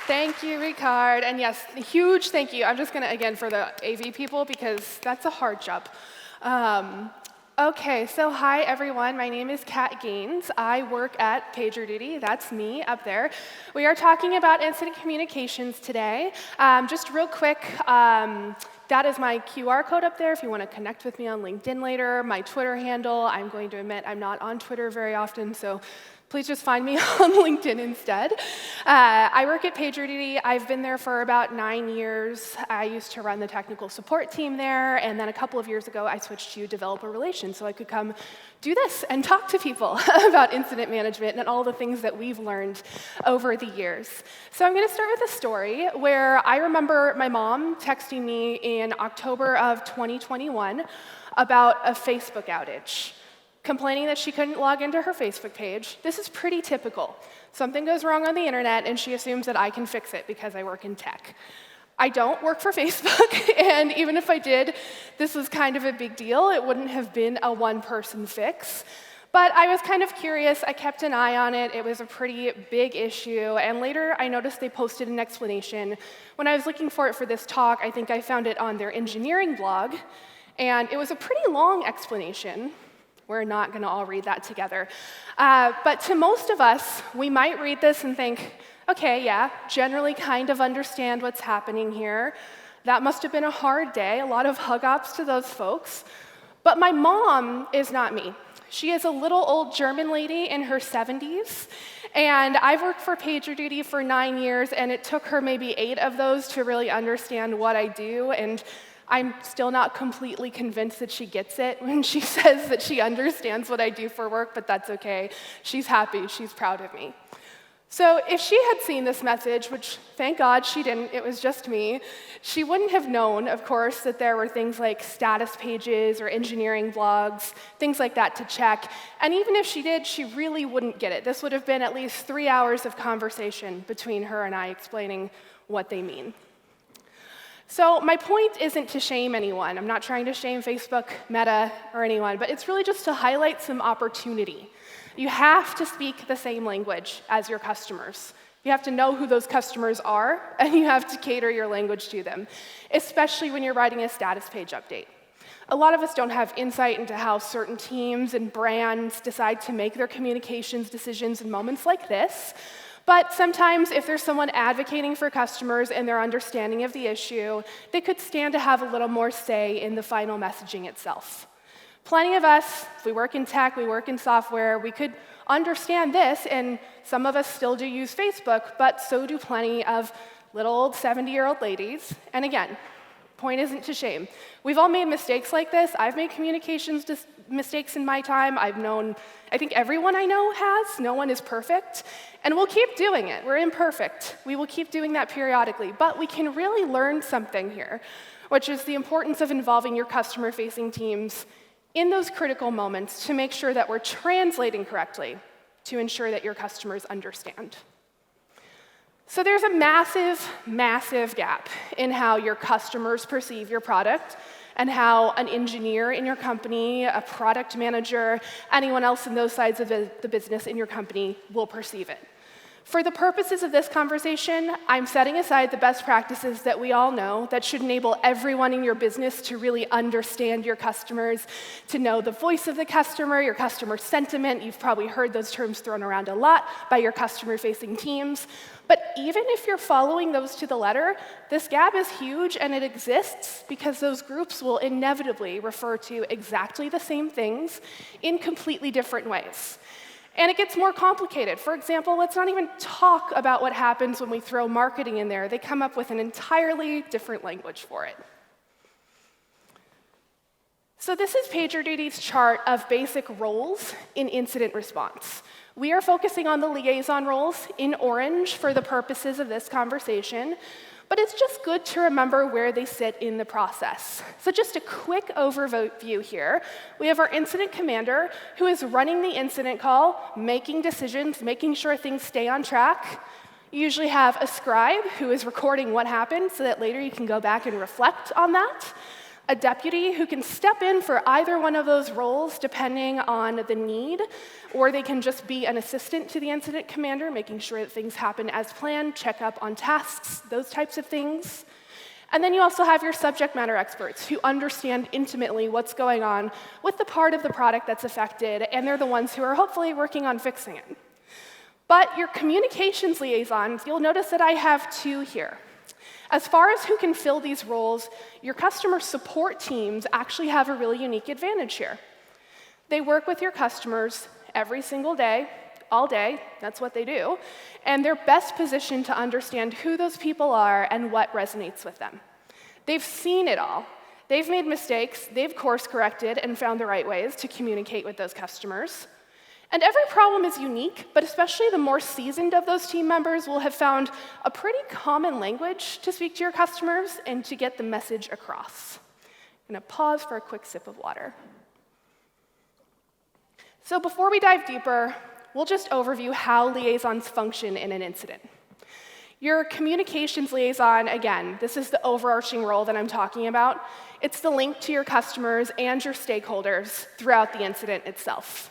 Thank you, Ricard. And yes, huge thank you. I'm just going to, again, for the AV people, because that's a hard job. Okay, so hi, everyone. My name is Kat Gaines. I work at PagerDuty. That's me up there. We are talking about incident communications today. Just real quick, that is my QR code up there if you want to connect with me on LinkedIn later. My Twitter handle, I'm going to admit I'm not on Twitter very often, so please just find me on LinkedIn instead. I work at PagerDuty. I've been there for about 9 years. I used to run the technical support team there, and then a couple of years ago, I switched to developer relations so I could come do this and talk to people about incident management and all the things that we've learned over the years. So I'm going to start with a story where I remember my mom texting me in October of 2021 about a Facebook outage, complaining that she couldn't log into her Facebook page. This is pretty typical. Something goes wrong on the internet, and she assumes that I can fix it because I work in tech. I don't work for Facebook, and even if I did, this was kind of a big deal. It wouldn't have been a one-person fix. But I was kind of curious. I kept an eye on it. It was a pretty big issue, and later I noticed they posted an explanation. When I was looking for it for this talk, I think I found it on their engineering blog, and it was a pretty long explanation. We're not going to all read that together. But to most of us, we might read this and think, okay, yeah, generally kind of understand what's happening here. That must have been a hard day, a lot of hug-ups to those folks. But my mom is not me. She is a little old German lady in her 70s, and I've worked for PagerDuty for 9 years, and it took her maybe 8 of those to really understand what I do, and I'm still not completely convinced that she gets it when she says that she understands what I do for work, but that's okay. She's happy. She's proud of me. So if she had seen this message, which thank God she didn't, it was just me, she wouldn't have known, of course, that there were things like status pages or engineering blogs, things like that to check. And even if she did, she really wouldn't get it. This would have been at least 3 hours of conversation between her and I explaining what they mean. So my point isn't to shame anyone. I'm not trying to shame Facebook, Meta, or anyone, but it's really just to highlight some opportunity. You have to speak the same language as your customers. You have to know who those customers are, and you have to cater your language to them, especially when you're writing a status page update. A lot of us don't have insight into how certain teams and brands decide to make their communications decisions in moments like this. But sometimes, if there's someone advocating for customers and their understanding of the issue, they could stand to have a little more say in the final messaging itself. Plenty of us, if we work in tech, we work in software, we could understand this, and some of us still do use Facebook, but so do plenty of little old 70-year-old ladies. And again, point isn't to shame. We've all made mistakes like this. I've made communications mistakes in my time. I think everyone I know has. No one is perfect. And we'll keep doing it. We're imperfect. We will keep doing that periodically. But we can really learn something here, which is the importance of involving your customer-facing teams in those critical moments to make sure that we're translating correctly to ensure that your customers understand. So there's a massive, massive gap in how your customers perceive your product and how an engineer in your company, a product manager, anyone else in those sides of the business in your company will perceive it. For the purposes of this conversation, I'm setting aside the best practices that we all know that should enable everyone in your business to really understand your customers, to know the voice of the customer, your customer sentiment. You've probably heard those terms thrown around a lot by your customer-facing teams. But even if you're following those to the letter, this gap is huge, and it exists because those groups will inevitably refer to exactly the same things in completely different ways. And it gets more complicated. For example, let's not even talk about what happens when we throw marketing in there. They come up with an entirely different language for it. So this is PagerDuty's chart of basic roles in incident response. We are focusing on the liaison roles in orange for the purposes of this conversation, but it's just good to remember where they sit in the process. So just a quick overview here. We have our incident commander, who is running the incident call, making decisions, making sure things stay on track. You usually have a scribe who is recording what happened so that later you can go back and reflect on that. A deputy who can step in for either one of those roles depending on the need, or they can just be an assistant to the incident commander, making sure that things happen as planned, check up on tasks, those types of things. And then you also have your subject matter experts who understand intimately what's going on with the part of the product that's affected, and they're the ones who are hopefully working on fixing it. But your communications liaisons, you'll notice that I have two here. As far as who can fill these roles, your customer support teams actually have a really unique advantage here. They work with your customers every single day, all day, that's what they do, and they're best positioned to understand who those people are and what resonates with them. They've seen it all. They've made mistakes, they've course-corrected and found the right ways to communicate with those customers. And every problem is unique, but especially the more seasoned of those team members will have found a pretty common language to speak to your customers and to get the message across. I'm going to pause for a quick sip of water. So before we dive deeper, we'll just overview how liaisons function in an incident. Your communications liaison, again, this is the overarching role that I'm talking about. It's the link to your customers and your stakeholders throughout the incident itself.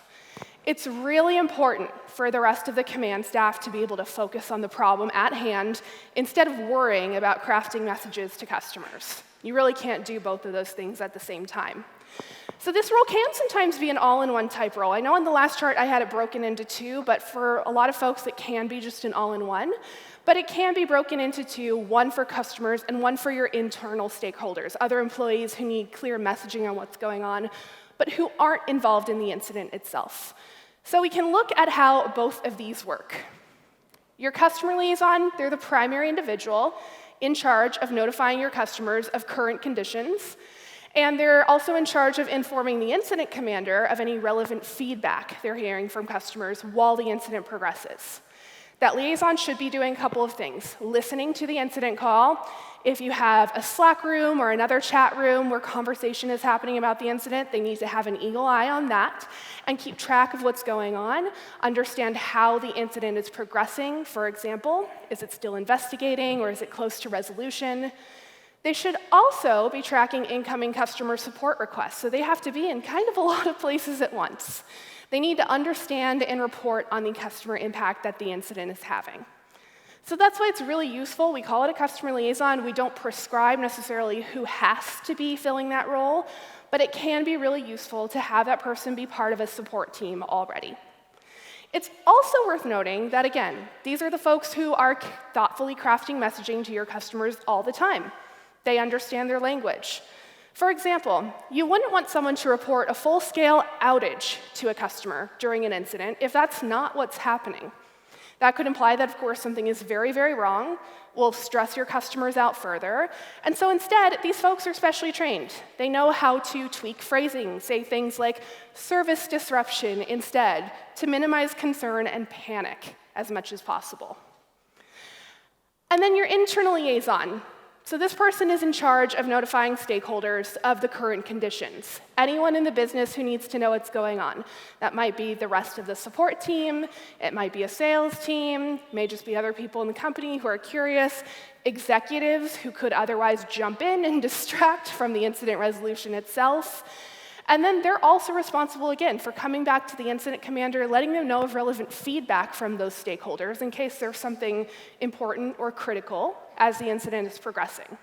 It's really important for the rest of the command staff to be able to focus on the problem at hand instead of worrying about crafting messages to customers. You really can't do both of those things at the same time. So this role can sometimes be an all-in-one type role. I know on the last chart I had it broken into two, but for a lot of folks it can be just an all-in-one. But it can be broken into two, one for customers and one for your internal stakeholders, other employees who need clear messaging on what's going on, but who aren't involved in the incident itself. So we can look at how both of these work. Your customer liaison, they're the primary individual in charge of notifying your customers of current conditions, and they're also in charge of informing the incident commander of any relevant feedback they're hearing from customers while the incident progresses. That liaison should be doing a couple of things: listening to the incident call. If you have a Slack room or another chat room where conversation is happening about the incident, they need to have an eagle eye on that and keep track of what's going on, understand how the incident is progressing. For example, is it still investigating or is it close to resolution? They should also be tracking incoming customer support requests, so they have to be in kind of a lot of places at once. They need to understand and report on the customer impact that the incident is having. So that's why it's really useful. We call it a customer liaison. We don't prescribe necessarily who has to be filling that role, but it can be really useful to have that person be part of a support team already. It's also worth noting that, again, these are the folks who are thoughtfully crafting messaging to your customers all the time. They understand their language. For example, you wouldn't want someone to report a full-scale outage to a customer during an incident if that's not what's happening. That could imply that, of course, something is very, very wrong, will stress your customers out further. And so instead, these folks are specially trained. They know how to tweak phrasing, say things like service disruption instead, to minimize concern and panic as much as possible. And then your internal liaison. So this person is in charge of notifying stakeholders of the current conditions. Anyone in the business who needs to know what's going on. That might be the rest of the support team, it might be a sales team, it may just be other people in the company who are curious, executives who could otherwise jump in and distract from the incident resolution itself. And then they're also responsible, again, for coming back to the incident commander, letting them know of relevant feedback from those stakeholders in case there's something important or critical as the incident is progressing.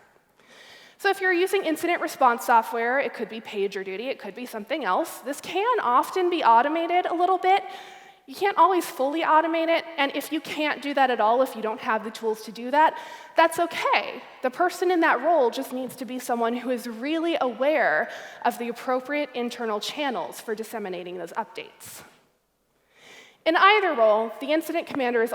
So if you're using incident response software, it could be PagerDuty, it could be something else. This can often be automated a little bit. You can't always fully automate it, and if you can't do that at all, if you don't have the tools to do that, that's okay. The person in that role just needs to be someone who is really aware of the appropriate internal channels for disseminating those updates. In either role, the incident commander is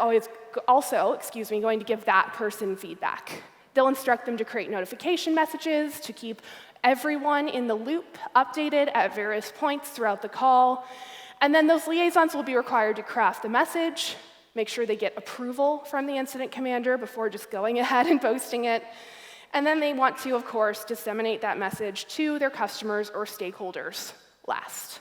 also going to give that person feedback. They'll instruct them to create notification messages, to keep everyone in the loop updated at various points throughout the call. And then those liaisons will be required to craft the message, make sure they get approval from the incident commander before just going ahead and posting it. And then they want to, of course, disseminate that message to their customers or stakeholders last.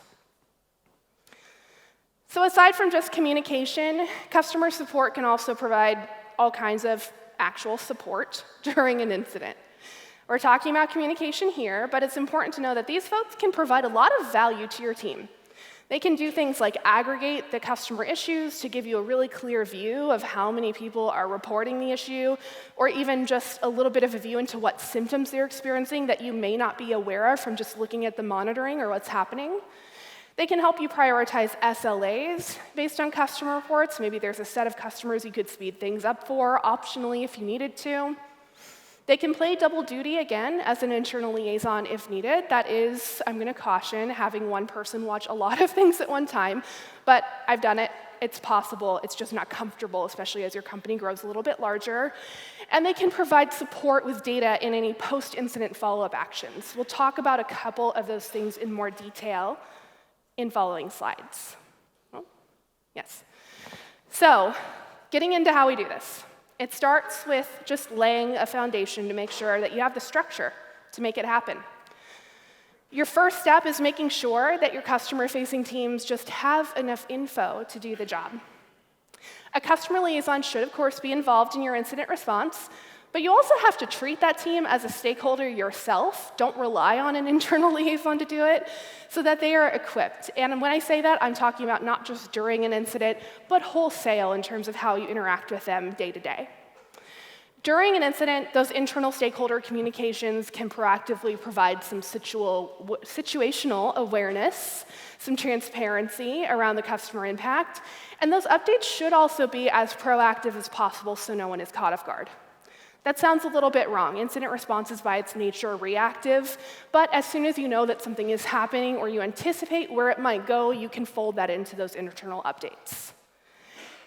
So aside from just communication, customer support can also provide all kinds of actual support during an incident. We're talking about communication here, but it's important to know that these folks can provide a lot of value to your team. They can do things like aggregate the customer issues to give you a really clear view of how many people are reporting the issue, or even just a little bit of a view into what symptoms they're experiencing that you may not be aware of from just looking at the monitoring or what's happening. They can help you prioritize SLAs based on customer reports. Maybe there's a set of customers you could speed things up for, optionally if you needed to. They can play double duty, again, as an internal liaison if needed. That is, I'm going to caution, having one person watch a lot of things at one time. But I've done it. It's possible. It's just not comfortable, especially as your company grows a little bit larger. And they can provide support with data in any post-incident follow-up actions. We'll talk about a couple of those things in more detail in following slides. Oh, yes. So, getting into how we do this. It starts with just laying a foundation to make sure that you have the structure to make it happen. Your first step is making sure that your customer-facing teams just have enough info to do the job. A customer liaison should, of course, be involved in your incident response, but you also have to treat that team as a stakeholder yourself. Don't rely on an internal liaison to do it, so that they are equipped. And when I say that, I'm talking about not just during an incident, but wholesale in terms of how you interact with them day to day. During an incident, those internal stakeholder communications can proactively provide some situational awareness, some transparency around the customer impact, and those updates should also be as proactive as possible so no one is caught off guard. That sounds a little bit wrong. Incident response is by its nature reactive, but as soon as you know that something is happening or you anticipate where it might go, you can fold that into those internal updates.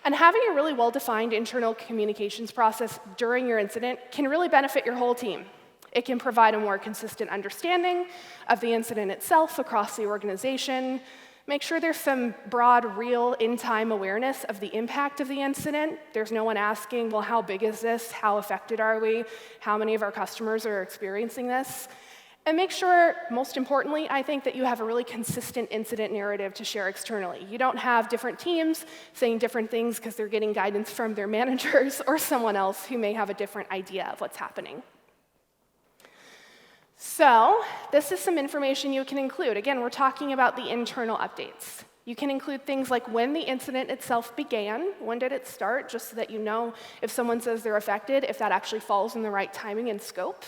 And having a really well-defined internal communications process during your incident can really benefit your whole team. It can provide a more consistent understanding of the incident itself across the organization, make sure there's some broad, real, in-time awareness of the impact of the incident. There's no one asking, well, how big is this? How affected are we? How many of our customers are experiencing this? And make sure, most importantly, I think that you have a really consistent incident narrative to share externally. You don't have different teams saying different things because they're getting guidance from their managers or someone else who may have a different idea of what's happening. So this is some information you can include. Again, we're talking about the internal updates. You can include things like when the incident itself began, when did it start, just so that you know if someone says they're affected, if that actually falls in the right timing and scope.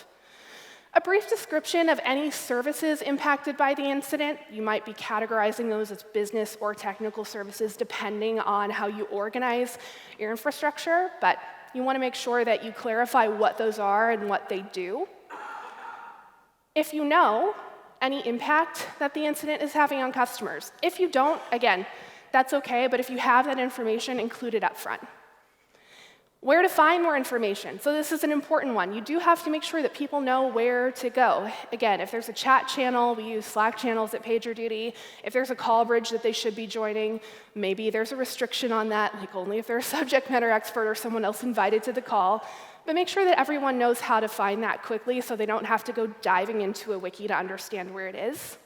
A brief description of any services impacted by the incident. You might be categorizing those as business or technical services depending on how you organize your infrastructure, but you want to make sure that you clarify what those are and what they do. If you know any impact that the incident is having on customers. If you don't, again, that's okay, but if you have that information, include it up front. Where to find more information. So this is an important one. You do have to make sure that people know where to go. Again, if there's a chat channel, we use Slack channels at PagerDuty. If there's a call bridge that they should be joining, maybe there's a restriction on that, like only if they're a subject matter expert or someone else invited to the call. But make sure that everyone knows how to find that quickly so they don't have to go diving into a wiki to understand where it is.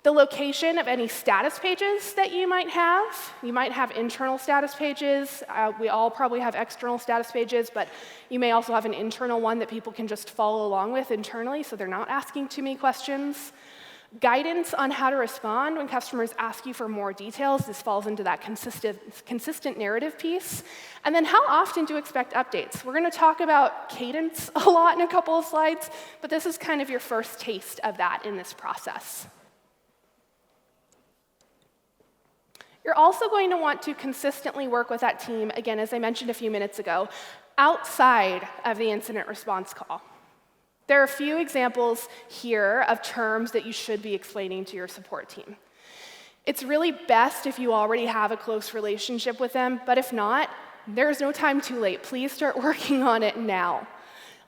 The location of any status pages that you might have. You might have internal status pages. We all probably have external status pages, but you may also have an internal one that people can just follow along with internally so they're not asking too many questions. Guidance on how to respond when customers ask you for more details. This falls into that consistent narrative piece. And then how often do you expect updates? We're going to talk about cadence a lot in a couple of slides, but this is kind of your first taste of that in this process. You're also going to want to consistently work with that team, again, as I mentioned a few minutes ago, outside of the incident response call. There are a few examples here of terms that you should be explaining to your support team. It's really best if you already have a close relationship with them, but if not, there's no time too late. Please start working on it now.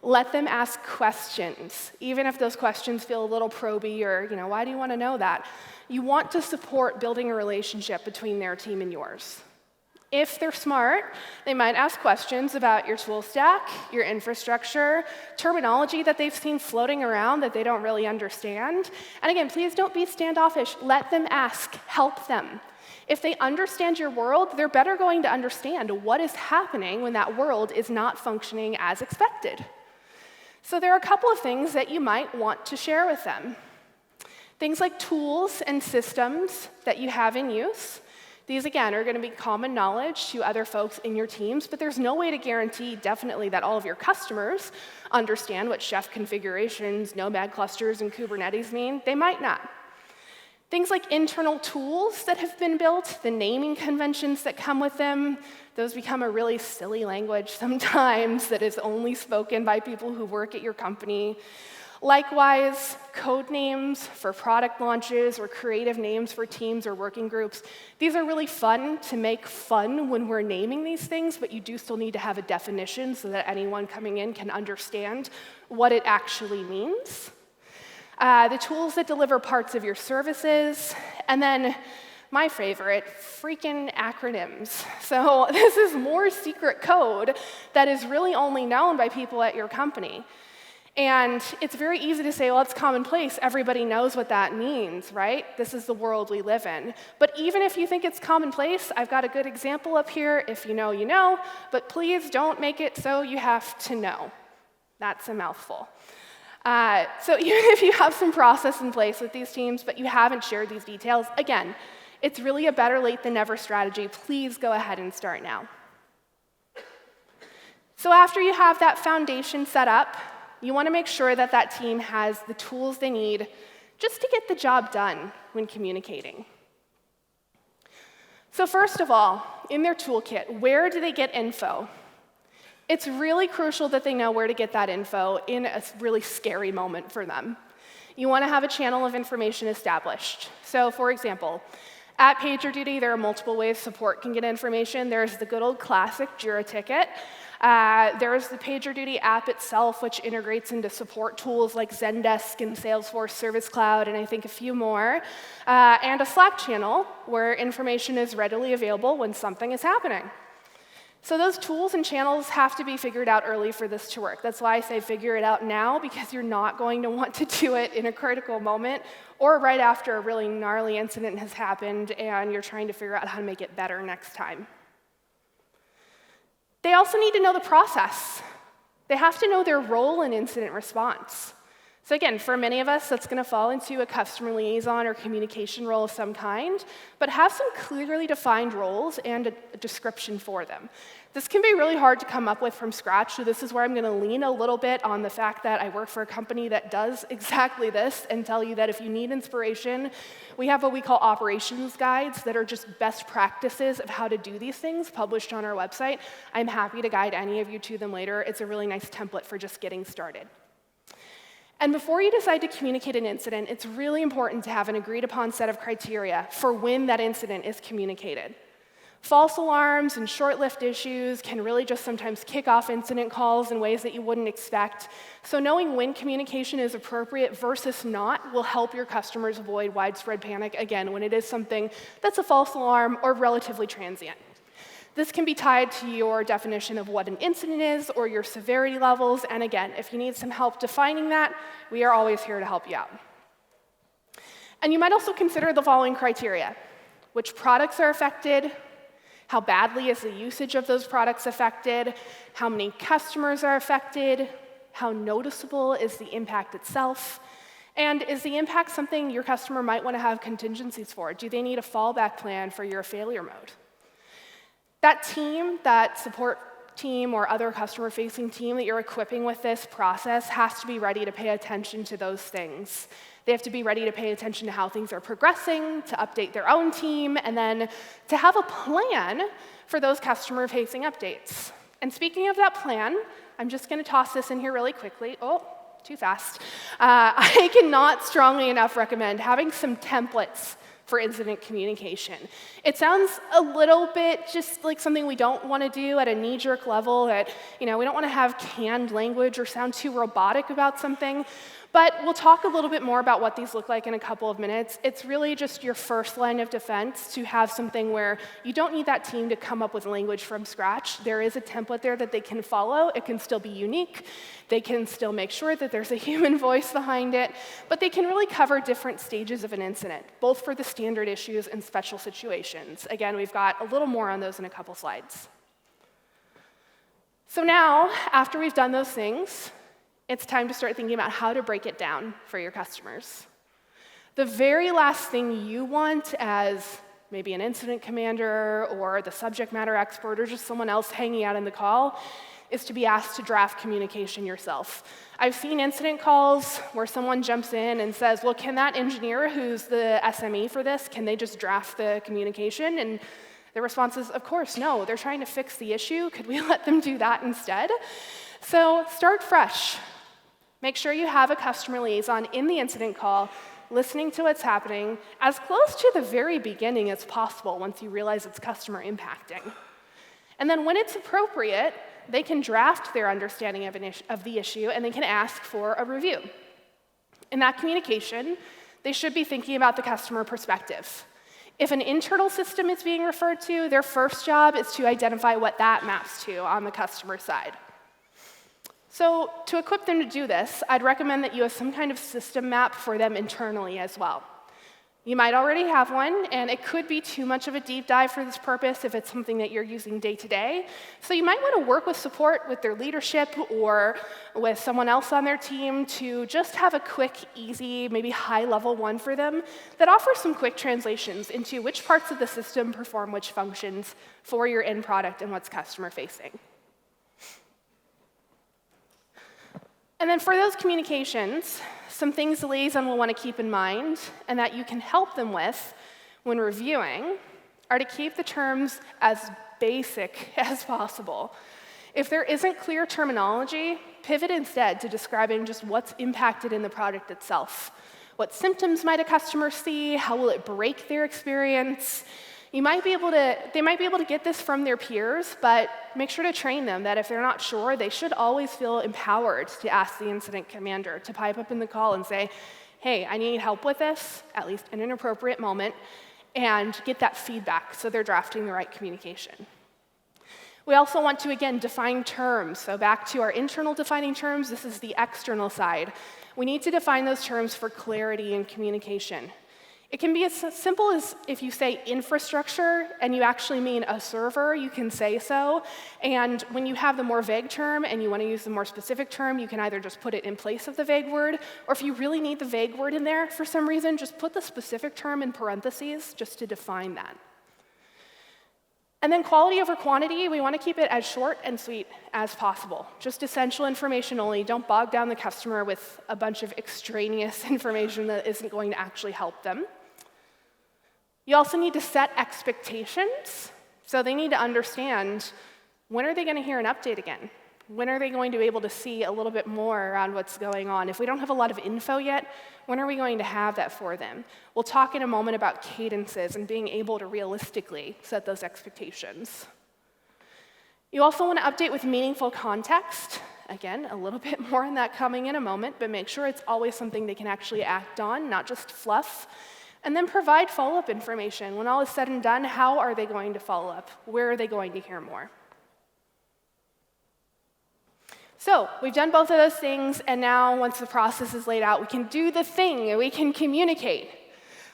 Let them ask questions, even if those questions feel a little proby or, why do you want to know that? You want to support building a relationship between their team and yours. If they're smart, they might ask questions about your tool stack, your infrastructure, terminology that they've seen floating around that they don't really understand. And again, please don't be standoffish. Let them ask. Help them. If they understand your world, they're better going to understand what is happening when that world is not functioning as expected. So there are a couple of things that you might want to share with them. Things like tools and systems that you have in use. These, again, are going to be common knowledge to other folks in your teams, but there's no way to guarantee definitely that all of your customers understand what Chef configurations, Nomad clusters, and Kubernetes mean. They might not. Things like internal tools that have been built, the naming conventions that come with them, those become a really silly language sometimes that is only spoken by people who work at your company. Likewise, code names for product launches or creative names for teams or working groups. These are really fun to make fun when we're naming these things, but you do still need to have a definition so that anyone coming in can understand what it actually means. The tools that deliver parts of your services, and then my favorite, freaking acronyms. So this is more secret code that is really only known by people at your company. And it's very easy to say, well, it's commonplace. Everybody knows what that means, right? This is the world we live in. But even if you think it's commonplace, I've got a good example up here. If you know, you know. But please don't make it so you have to know. That's a mouthful. So even if you have some process in place with these teams, but you haven't shared these details, again, it's really a better late than never strategy. Please go ahead and start now. So after you have that foundation set up, you want to make sure that that team has the tools they need just to get the job done when communicating. So first of all, in their toolkit, where do they get info? It's really crucial that they know where to get that info in a really scary moment for them. You want to have a channel of information established. So for example, at PagerDuty, there are multiple ways support can get information. There's the good old classic Jira ticket. There's the PagerDuty app itself, which integrates into support tools like Zendesk and Salesforce Service Cloud, and I think a few more, and a Slack channel where information is readily available when something is happening. So those tools and channels have to be figured out early for this to work. That's why I say figure it out now, because you're not going to want to do it in a critical moment or right after a really gnarly incident has happened and you're trying to figure out how to make it better next time. They also need to know the process. They have to know their role in incident response. So again, for many of us, that's going to fall into a customer liaison or communication role of some kind, but have some clearly defined roles and a description for them. This can be really hard to come up with from scratch, so this is where I'm going to lean a little bit on the fact that I work for a company that does exactly this and tell you that if you need inspiration, we have what we call operations guides that are just best practices of how to do these things published on our website. I'm happy to guide any of you to them later. It's a really nice template for just getting started. And before you decide to communicate an incident, it's really important to have an agreed-upon set of criteria for when that incident is communicated. False alarms and short-lived issues can really just sometimes kick off incident calls in ways that you wouldn't expect. So knowing when communication is appropriate versus not will help your customers avoid widespread panic, again, when it is something that's a false alarm or relatively transient. This can be tied to your definition of what an incident is or your severity levels. And again, if you need some help defining that, we are always here to help you out. And you might also consider the following criteria: which products are affected, how badly is the usage of those products affected, how many customers are affected, how noticeable is the impact itself, and is the impact something your customer might want to have contingencies for? Do they need a fallback plan for your failure mode? That team, that support team or other customer-facing team that you're equipping with this process has to be ready to pay attention to those things. They have to be ready to pay attention to how things are progressing, to update their own team, and then to have a plan for those customer-facing updates. And speaking of that plan, I'm just going to toss this in here really quickly. Oh, too fast. I cannot strongly enough recommend having some templates for incident communication. It sounds a little bit just like something we don't want to do at a knee-jerk level, that we don't want to have canned language or sound too robotic about something. But we'll talk a little bit more about what these look like in a couple of minutes. It's really just your first line of defense to have something where you don't need that team to come up with language from scratch. There is a template there that they can follow. It can still be unique. They can still make sure that there's a human voice behind it. But they can really cover different stages of an incident, both for the standard issues and special situations. Again, we've got a little more on those in a couple slides. So now, after we've done those things, It's time to start thinking about how to break it down for your customers. The very last thing you want as maybe an incident commander or the subject matter expert or just someone else hanging out in the call is to be asked to draft communication yourself. I've seen incident calls where someone jumps in and says, well, can that engineer who's the SME for this, can they just draft the communication? And the response is, of course, no. They're trying to fix the issue. Could we let them do that instead? So start fresh. Make sure you have a customer liaison in the incident call, listening to what's happening as close to the very beginning as possible once you realize it's customer impacting. And then when it's appropriate, they can draft their understanding of the issue, and they can ask for a review. In that communication, they should be thinking about the customer perspective. If an internal system is being referred to, their first job is to identify what that maps to on the customer side. So to equip them to do this, I'd recommend that you have some kind of system map for them internally as well. You might already have one, and it could be too much of a deep dive for this purpose if it's something that you're using day to day. So you might want to work with support with their leadership or with someone else on their team to just have a quick, easy, maybe high-level one for them that offers some quick translations into which parts of the system perform which functions for your end product and what's customer-facing. And then for those communications, some things the liaison will want to keep in mind and that you can help them with when reviewing are to keep the terms as basic as possible. If there isn't clear terminology, pivot instead to describing just what's impacted in the product itself. What symptoms might a customer see? How will it break their experience? They might be able to get this from their peers, but make sure to train them that if they're not sure, they should always feel empowered to ask the incident commander to pipe up in the call and say, hey, I need help with this, at least in an appropriate moment, and get that feedback so they're drafting the right communication. We also want to, again, define terms. So back to our internal defining terms, this is the external side. We need to define those terms for clarity in communication. It can be as simple as if you say infrastructure and you actually mean a server, you can say so. And when you have the more vague term and you want to use the more specific term, you can either just put it in place of the vague word, or if you really need the vague word in there for some reason, just put the specific term in parentheses just to define that. And then quality over quantity, we want to keep it as short and sweet as possible. Just essential information only. Don't bog down the customer with a bunch of extraneous information that isn't going to actually help them. You also need to set expectations. So they need to understand, when are they going to hear an update again? When are they going to be able to see a little bit more around what's going on? If we don't have a lot of info yet, when are we going to have that for them? We'll talk in a moment about cadences and being able to realistically set those expectations. You also want to update with meaningful context. Again, a little bit more on that coming in a moment, but make sure it's always something they can actually act on, not just fluff. And then provide follow-up information. When all is said and done, how are they going to follow up? Where are they going to hear more? So we've done both of those things, and now once the process is laid out, we can do the thing, we can communicate.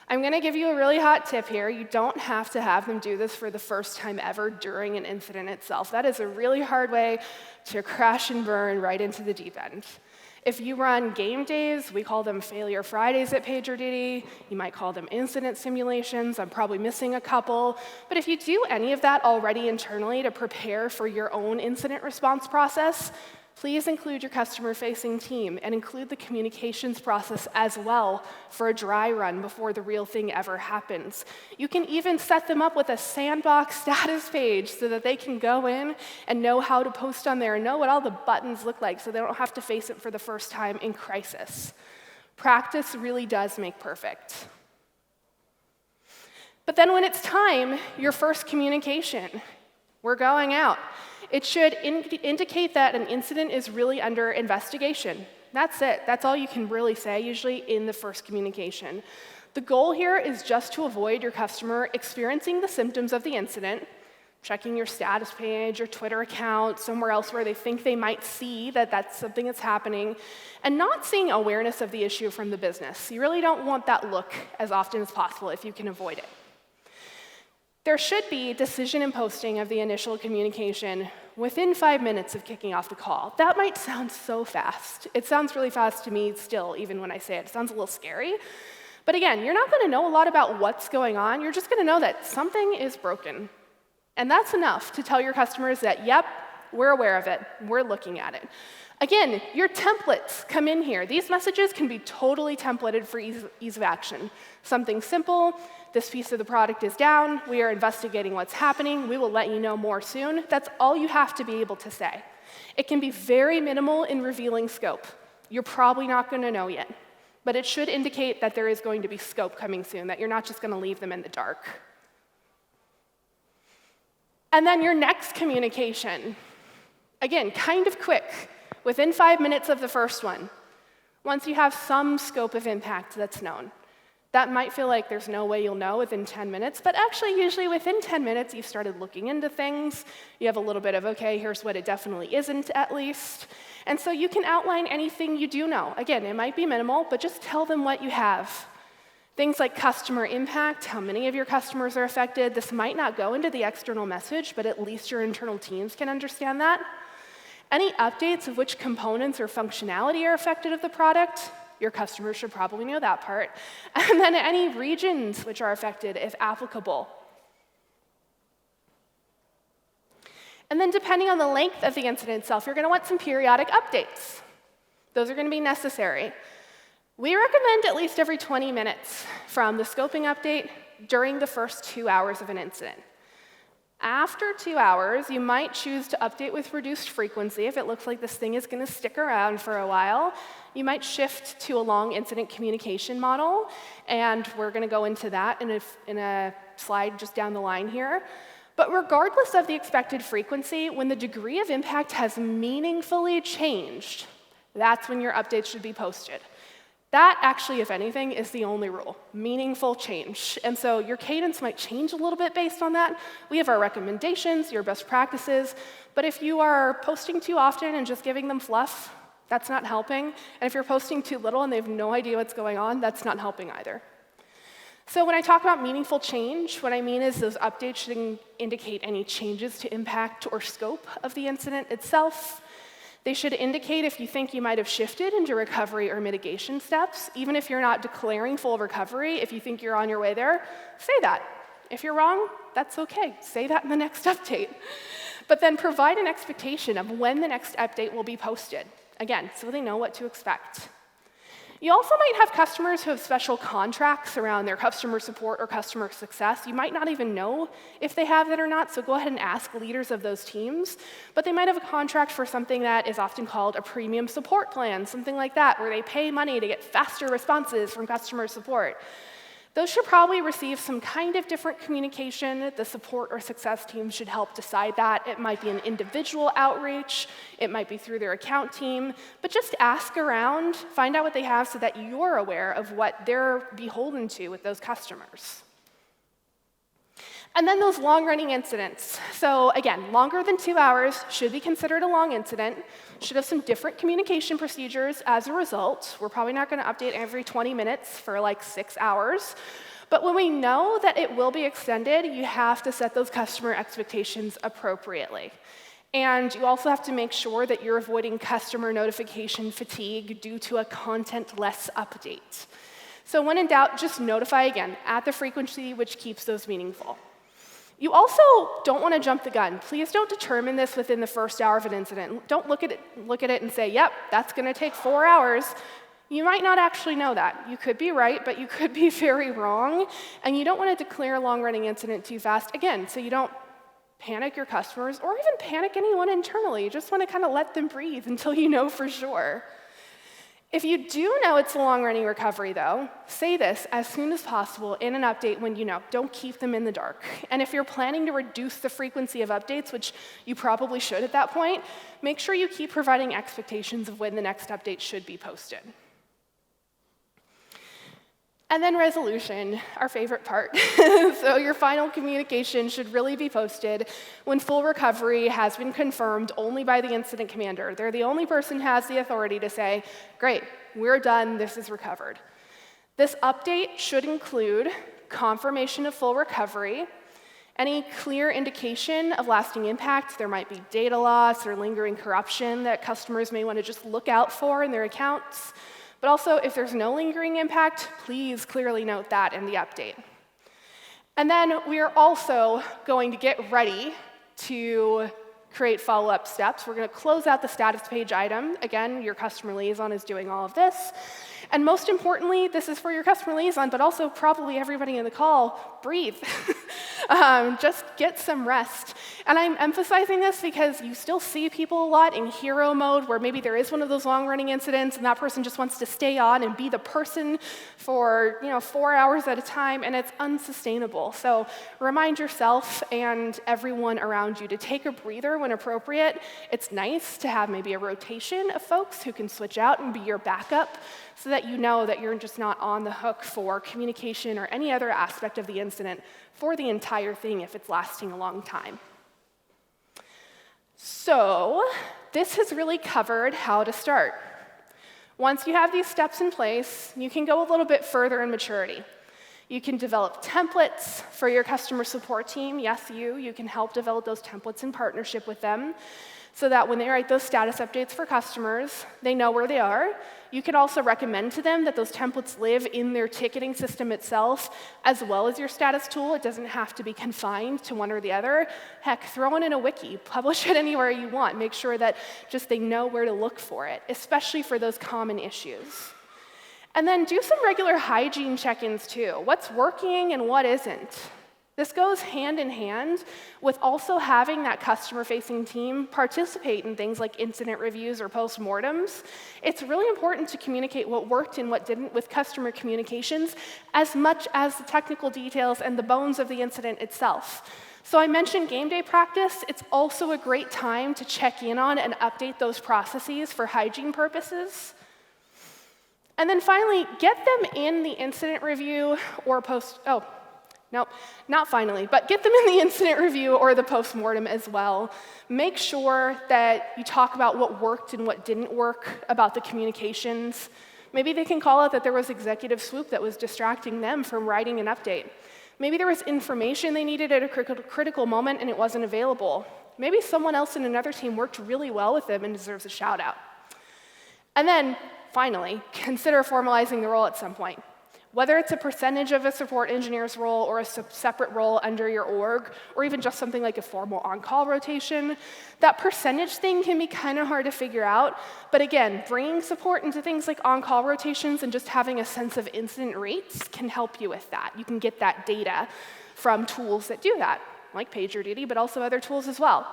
I'm going to give you a really hot tip here. You don't have to have them do this for the first time ever during an incident itself. That is a really hard way to crash and burn right into the deep end. If you run game days, we call them failure Fridays at PagerDuty. You might call them incident simulations. I'm probably missing a couple. But if you do any of that already internally to prepare for your own incident response process, please include your customer-facing team and include the communications process as well for a dry run before the real thing ever happens. You can even set them up with a sandbox status page so that they can go in and know how to post on there and know what all the buttons look like so they don't have to face it for the first time in crisis. Practice really does make perfect. But then when it's time, your first communication, we're going out. It should indicate that an incident is really under investigation. That's it. That's all you can really say, usually in the first communication. The goal here is just to avoid your customer experiencing the symptoms of the incident, checking your status page, your Twitter account, somewhere else where they think they might see that that's something that's happening, and not seeing awareness of the issue from the business. You really don't want that look as often as possible if you can avoid it. There should be decision and posting of the initial communication within 5 minutes of kicking off the call. That might sound so fast. It sounds really fast to me still, even when I say it. It sounds a little scary. But again, you're not going to know a lot about what's going on. You're just going to know that something is broken. And that's enough to tell your customers that, yep, we're aware of it. We're looking at it. Again, your templates come in here. These messages can be totally templated for ease of action. Something simple, this piece of the product is down, we are investigating what's happening, we will let you know more soon. That's all you have to be able to say. It can be very minimal in revealing scope. You're probably not going to know yet, but it should indicate that there is going to be scope coming soon, that you're not just going to leave them in the dark. And then your next communication. Again, kind of quick, within 5 minutes of the first one, once you have some scope of impact that's known. That might feel like there's no way you'll know within 10 minutes, but actually, usually within 10 minutes, you've started looking into things. You have a little bit of, okay, here's what it definitely isn't, at least. And so you can outline anything you do know. Again, it might be minimal, but just tell them what you have. Things like customer impact, how many of your customers are affected. This might not go into the external message, but at least your internal teams can understand that. Any updates of which components or functionality are affected of the product, your customers should probably know that part. And then any regions which are affected, if applicable. And then depending on the length of the incident itself, you're going to want some periodic updates. Those are going to be necessary. We recommend at least every 20 minutes from the scoping update during the first 2 hours of an incident. After 2 hours, you might choose to update with reduced frequency if it looks like this thing is going to stick around for a while. You might shift to a long incident communication model, and we're going to go into that in a slide just down the line here. But regardless of the expected frequency, when the degree of impact has meaningfully changed, that's when your updates should be posted. That actually, if anything, is the only rule, meaningful change. And so your cadence might change a little bit based on that. We have our recommendations, your best practices, but if you are posting too often and just giving them fluff, that's not helping. And if you're posting too little and they have no idea what's going on, that's not helping either. So when I talk about meaningful change, what I mean is those updates should indicate any changes to impact or scope of the incident itself. They should indicate if you think you might have shifted into recovery or mitigation steps. Even if you're not declaring full recovery, if you think you're on your way there, say that. If you're wrong, that's okay. Say that in the next update. But then provide an expectation of when the next update will be posted. Again, so they know what to expect. You also might have customers who have special contracts around their customer support or customer success. You might not even know if they have that or not, so go ahead and ask leaders of those teams. But they might have a contract for something that is often called a premium support plan, something like that, where they pay money to get faster responses from customer support. Those should probably receive some kind of different communication. The support or success team should help decide that. It might be an individual outreach. It might be through their account team. But just ask around, find out what they have so that you're aware of what they're beholden to with those customers. And then those long-running incidents. So again, longer than 2 hours should be considered a long incident, should have some different communication procedures as a result. We're probably not going to update every 20 minutes for like 6 hours. But when we know that it will be extended, you have to set those customer expectations appropriately. And you also have to make sure that you're avoiding customer notification fatigue due to a content-less update. So when in doubt, just notify again at the frequency which keeps those meaningful. You also don't want to jump the gun. Please don't determine this within the first hour of an incident. Don't look at it and say, yep, that's going to take 4 hours. You might not actually know that. You could be right, but you could be very wrong. And you don't want to declare a long-running incident too fast, again, so you don't panic your customers or even panic anyone internally. You just want to kind of let them breathe until you know for sure. If you do know it's a long-running recovery, though, say this as soon as possible in an update when you know. Don't keep them in the dark. And if you're planning to reduce the frequency of updates, which you probably should at that point, make sure you keep providing expectations of when the next update should be posted. And then resolution, our favorite part. So your final communication should really be posted when full recovery has been confirmed only by the incident commander. They're the only person who has the authority to say, great, we're done, this is recovered. This update should include confirmation of full recovery, Any clear indication of lasting impact, there might be data loss or lingering corruption that customers may want to just look out for in their accounts. But also, if there's no lingering impact, please clearly note that in the update. And then we are also going to get ready to create follow-up steps. We're going to close out the status page item. Again, your customer liaison is doing all of this. And most importantly, this is for your customer liaison, but also probably everybody in the call, breathe. Just get some rest. And I'm emphasizing this because you still see people a lot in hero mode where maybe there is one of those long-running incidents and that person just wants to stay on and be the person for 4 hours at a time, and it's unsustainable. So remind yourself and everyone around you to take a breather when appropriate. It's nice to have maybe a rotation of folks who can switch out and be your backup so that you know that you're just not on the hook for communication or any other aspect of the incident for the entire thing if it's lasting a long time. So this has really covered how to start. Once you have these steps in place, you can go a little bit further in maturity. You can develop templates for your customer support team. Yes, you can help develop those templates in partnership with them so that when they write those status updates for customers, they know where they are. You can also recommend to them that those templates live in their ticketing system itself, as well as your status tool. It doesn't have to be confined to one or the other. Heck, throw it in a wiki, publish it anywhere you want. Make sure that just they know where to look for it, especially for those common issues. And then do some regular hygiene check-ins too. What's working and what isn't? This goes hand in hand with also having that customer-facing team participate in things like incident reviews or postmortems. It's really important to communicate what worked and what didn't with customer communications as much as the technical details and the bones of the incident itself. So I mentioned game day practice. It's also a great time to check in on and update those processes for hygiene purposes. And then finally, get them in the incident review or Nope, not finally, but get them in the incident review or the postmortem as well. Make sure that you talk about what worked and what didn't work about the communications. Maybe they can call out that there was executive swoop that was distracting them from writing an update. Maybe there was information they needed at a critical moment and it wasn't available. Maybe someone else in another team worked really well with them and deserves a shout out. And then, finally, consider formalizing the role at some point. Whether it's a percentage of a support engineer's role or a separate role under your org, or even just something like a formal on-call rotation, that percentage thing can be kind of hard to figure out. But again, bringing support into things like on-call rotations and just having a sense of incident rates can help you with that. You can get that data from tools that do that, like PagerDuty, but also other tools as well.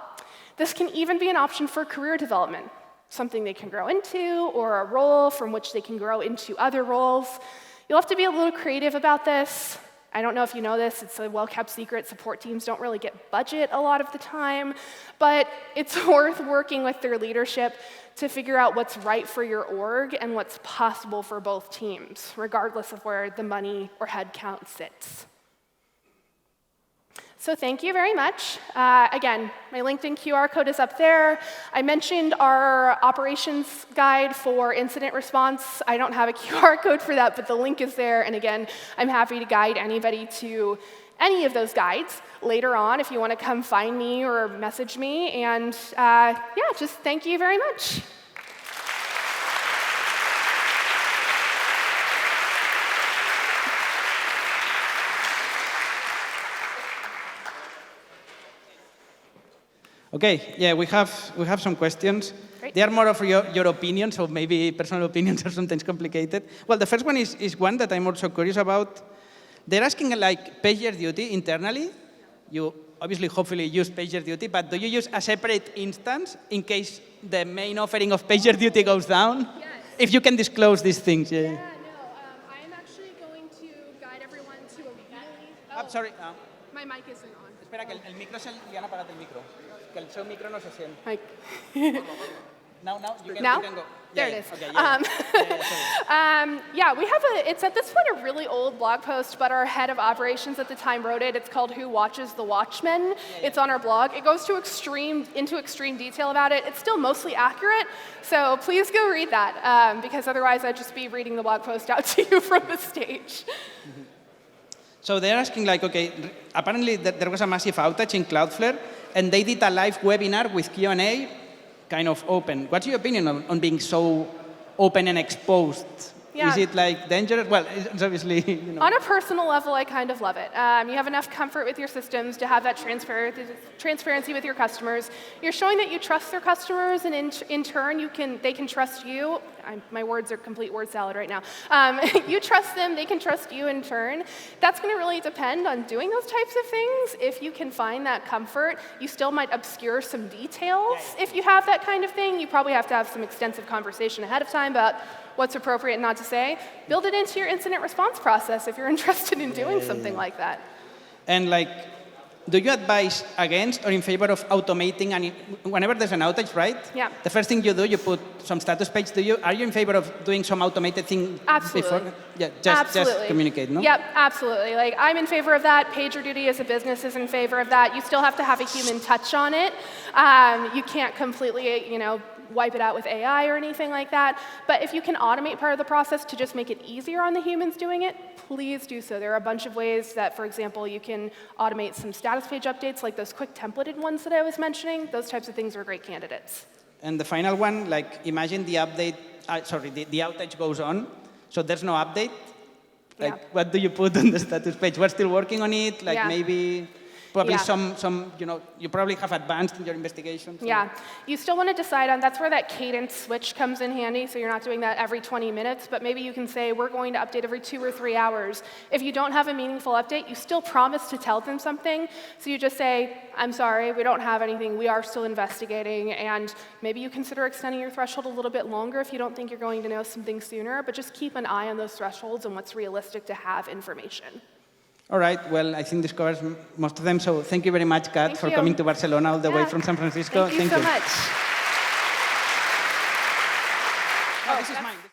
This can even be an option for career development, something they can grow into, or a role from which they can grow into other roles. You'll have to be a little creative about this. I don't know if you know this, it's a well-kept secret. Support teams don't really get budget a lot of the time, but it's worth working with their leadership to figure out what's right for your org and what's possible for both teams, regardless of where the money or headcount sits. So thank you very much. Again, my LinkedIn QR code is up there. I mentioned our operations guide for incident response. I don't have a QR code for that, but the link is there. And again, I'm happy to guide anybody to any of those guides later on if you want to come find me or message me. And yeah, just thank you very much. Okay, yeah, we have some questions. Great. They are more of your opinions, so maybe personal opinions are sometimes complicated. Well, the first one is one that I'm also curious about. They're asking, like, PagerDuty internally. You obviously, hopefully, use PagerDuty, but do you use a separate instance in case the main offering of PagerDuty goes down? Yes. If you can disclose these things. Yeah, no, I'm actually going to guide everyone to a really... I'm sorry. My mic isn't on. Espera, que el micro li han apagat el micro. Que el seu micro no se sent. Now, you can go. There it is. Okay, yeah, we have it's at this point a really old blog post, but our head of operations at the time wrote it. It's called Who Watches the Watchmen. It's on our blog. It goes into extreme detail about it. It's still mostly accurate, so please go read that, because otherwise I'd just be reading the blog post out to you from the stage. So they're asking like, okay, apparently there was a massive outage in Cloudflare, and they did a live webinar with Q&A, kind of open. What's your opinion on being so open and exposed? Yeah. Is it like dangerous? Well, it's obviously, you know. On a personal level, I kind of love it. You have enough comfort with your systems to have that transparency with your customers. You're showing that you trust their customers, and in turn, they can trust you. My words are complete word salad right now. You trust them, they can trust you in turn. That's going to really depend on doing those types of things. If you can find that comfort, you still might obscure some details. If you have that kind of thing, you probably have to have some extensive conversation ahead of time about what's appropriate and not to say. Build it into your incident response process if you're interested in doing something like that. And like, do you advise against or in favor of automating, and whenever there's an outage, right? Yeah. The first thing you do, you put some status page. Are you in favor of doing some automated thing Absolutely. before? Yeah, just communicate, no? Yep, absolutely. Like, I'm in favor of that. PagerDuty as a business is in favor of that. You still have to have a human touch on it. You can't completely, wipe it out with AI or anything like that. But if you can automate part of the process to just make it easier on the humans doing it, please do so. There are a bunch of ways that, for example, you can automate some status page updates, like those quick templated ones that I was mentioning. Those types of things are great candidates. And the final one, like, imagine the outage goes on, so there's no update. Like, what do you put on the status page? We're still working on it, like maybe... Probably you probably have advanced in your investigation. So. Yeah, you still want to decide on, that's where that cadence switch comes in handy, so you're not doing that every 20 minutes, but maybe you can say, we're going to update every 2 or 3 hours. If you don't have a meaningful update, you still promise to tell them something, so you just say, I'm sorry, we don't have anything, we are still investigating, and maybe you consider extending your threshold a little bit longer if you don't think you're going to know something sooner, but just keep an eye on those thresholds and what's realistic to have information. All right, well, I think this covers most of them, so thank you very much, Kat, for coming to Barcelona all the way from San Francisco. Thank you so much. Oh, this is mine.